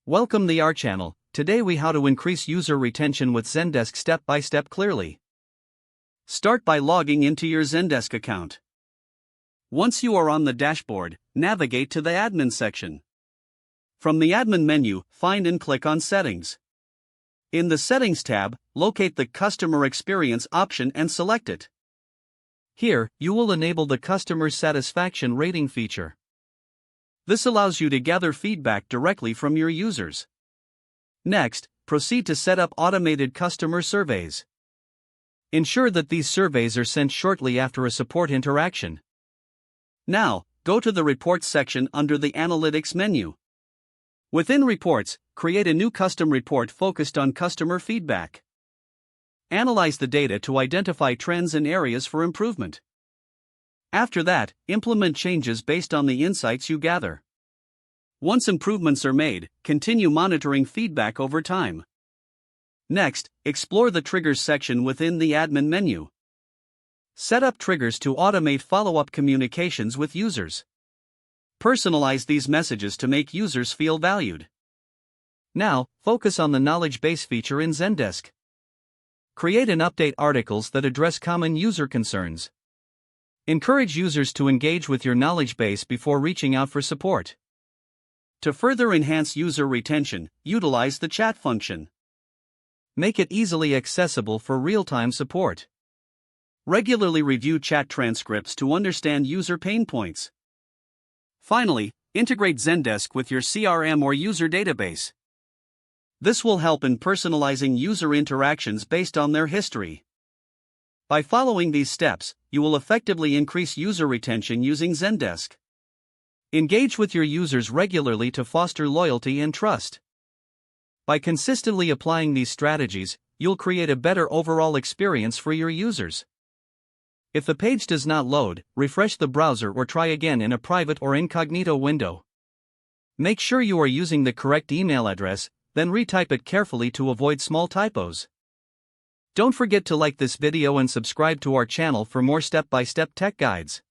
Welcome to our channel. Today we how to increase user retention with Zendesk step by step clearly. Start by logging into your Zendesk account. Once you are on the dashboard, navigate to the admin section. From the admin menu, find and click on Settings. In the Settings tab, locate the Customer Experience option and select it. Here, you will enable the Customer Satisfaction Rating feature. This allows you to gather feedback directly from your users. Next, proceed to set up automated customer surveys. Ensure that these surveys are sent shortly after a support interaction. Now, go to the Reports section under the Analytics menu. Within Reports, create a new custom report focused on customer feedback. Analyze the data to identify trends and areas for improvement. After that, implement changes based on the insights you gather. Once improvements are made, continue monitoring feedback over time. Next, explore the Triggers section within the admin menu. Set up triggers to automate follow-up communications with users. Personalize these messages to make users feel valued. Now, focus on the knowledge base feature in Zendesk. Create and update articles that address common user concerns. Encourage users to engage with your knowledge base before reaching out for support. To further enhance user retention, utilize the chat function. Make it easily accessible for real-time support. Regularly review chat transcripts to understand user pain points. Finally, integrate Zendesk with your CRM or user database. This will help in personalizing user interactions based on their history. By following these steps, you will effectively increase user retention using Zendesk. Engage with your users regularly to foster loyalty and trust. By consistently applying these strategies, you'll create a better overall experience for your users. If the page does not load, refresh the browser or try again in a private or incognito window. Make sure you are using the correct email address, then retype it carefully to avoid small typos. Don't forget to like this video and subscribe to our channel for more step-by-step tech guides.